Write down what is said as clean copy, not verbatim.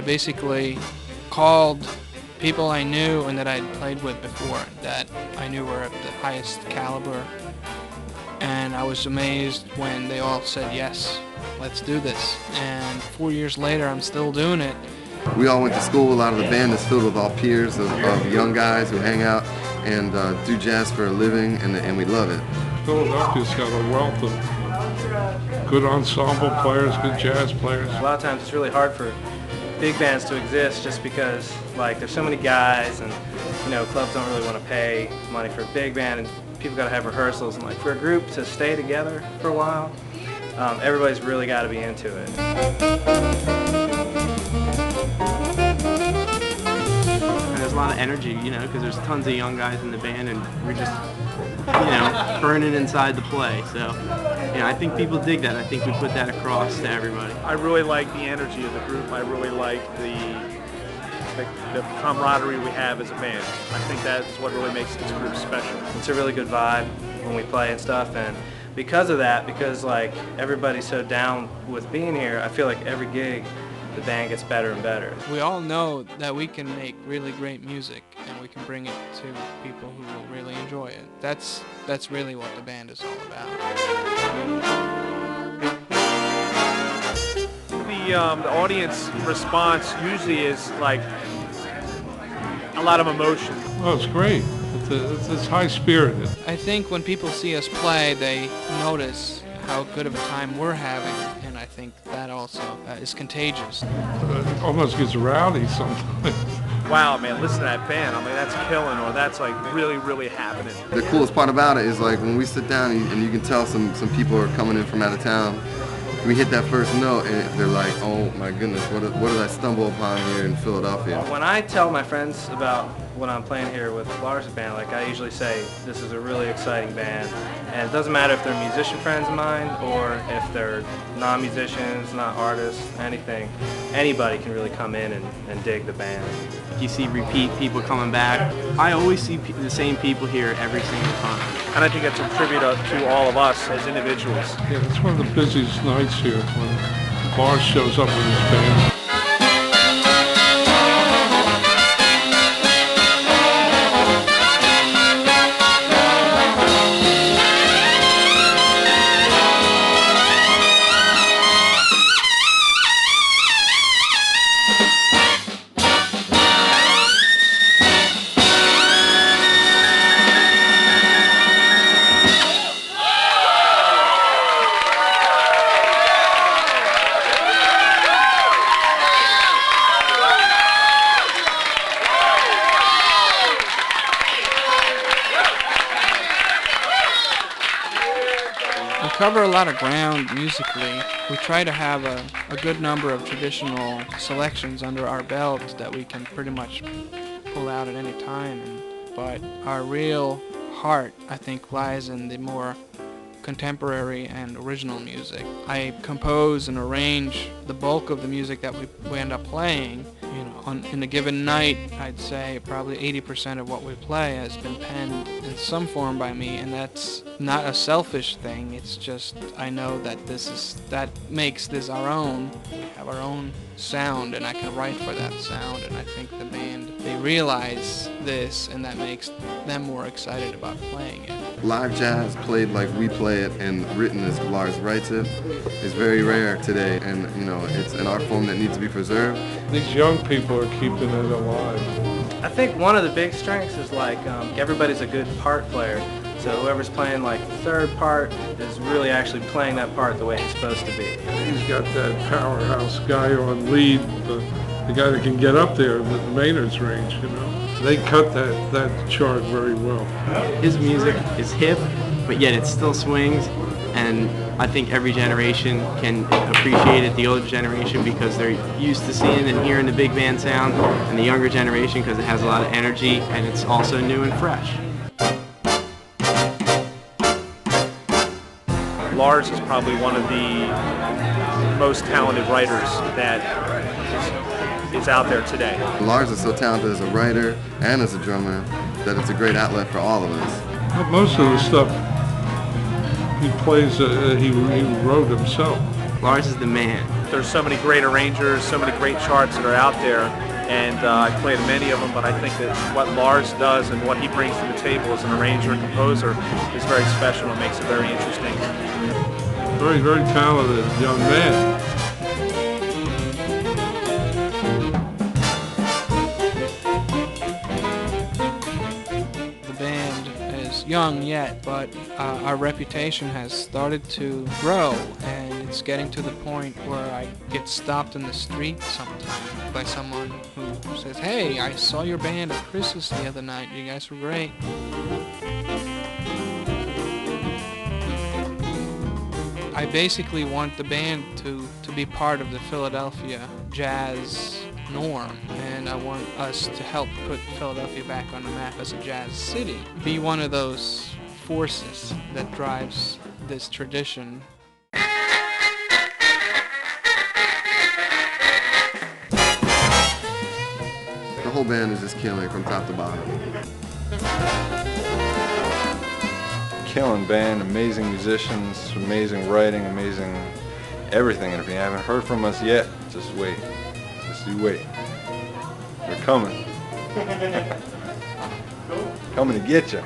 basically called people I knew and that I'd played with before that I knew were of the highest caliber, and I was amazed when they all said, yes, let's do this. And 4 years later, I'm still doing it. We all went to school. A lot of the band is filled with all peers of young guys who hang out and do jazz for a living, and we love it. Philadelphia's got a wealth of good ensemble players, good jazz players. A lot of times it's really hard for big bands to exist just because like there's so many guys, and you know, clubs don't really want to pay money for a big band, and people got to have rehearsals, and like for a group to stay together for a while, everybody's really got to be into it. And there's a lot of energy, you know, because there's tons of young guys in the band, and we're just, you know, burning inside the play. So, you know, I think people dig that. I think we put that across to everybody. I really like the energy of the group. I really like the camaraderie we have as a band. I think that's what really makes this group special. It's a really good vibe when we play and stuff, and because of that, because like everybody's so down with being here, I feel like every gig the band gets better and better. We all know that we can make really great music and we can bring it to people who will really enjoy it. That's really what the band is all about. The audience response usually is like a lot of emotion. Oh, it's great. It's high-spirited. I think when people see us play, they notice how good of a time we're having, and I think that also is contagious. It almost gets rowdy sometimes. Wow, man, listen to that band. I mean, that's killing, or that's like really, really happening. The coolest part about it is like when we sit down and you can tell some people are coming in from out of town. We hit that first note and they're like, oh my goodness, what did I stumble upon here in Philadelphia? When I tell my friends about when I'm playing here with Lars' band, like I usually say, this is a really exciting band. And it doesn't matter if they're musician friends of mine or if they're non-musicians, not artists, anything. Anybody can really come in and dig the band. You see repeat people coming back. I always see the same people here every single time. And I think that's a tribute to all of us as individuals. Yeah, it's one of the busiest nights here when Lars shows up with his band. We cover a lot of ground musically. We try to have a good number of traditional selections under our belt that we can pretty much pull out at any time. But our real heart, I think, lies in the more contemporary and original music. I compose and arrange the bulk of the music that we end up playing. You know, in a given night, I'd say probably 80% of what we play has been penned in some form by me, and that's not a selfish thing. It's just I know that that makes this our own. We have our own sound, and I can write for that sound, and I think the band, they realize this, and that makes them more excited about playing it. Live jazz played like we play it and written as Lars writes it is very rare today, and you know, it's an art form that needs to be preserved. These young people are keeping it alive. I think one of the big strengths is like everybody's a good part player. So whoever's playing like the third part is really actually playing that part the way he's supposed to be. He's got that powerhouse guy on lead, the guy that can get up there at the Maynard's range, you know. They cut that chart very well. His music is hip, but yet it still swings, and I think every generation can appreciate it, the older generation because they're used to seeing and hearing the big band sound, and the younger generation because it has a lot of energy and it's also new and fresh. Lars is probably one of the most talented writers that is out there today. Lars is so talented as a writer and as a drummer that it's a great outlet for all of us. But most of the stuff he plays, he wrote himself. Lars is the man. There's so many great arrangers, so many great charts that are out there, and I've played many of them, but I think that what Lars does and what he brings to the table as an arranger and composer is very special and makes it very interesting. Very, very talented young man. The band is young yet, but our reputation has started to grow, and it's getting to the point where I get stopped in the street sometimes by someone who says, "Hey, I saw your band at Chris's the other night. You guys were great." I basically want the band to be part of the Philadelphia jazz norm, and I want us to help put Philadelphia back on the map as a jazz city. Be one of those forces that drives this tradition. The whole band is just killing from top to bottom. Killing band, amazing musicians, amazing writing, amazing everything. And if you haven't heard from us yet, just wait. Just you wait. We're coming. Coming to get you.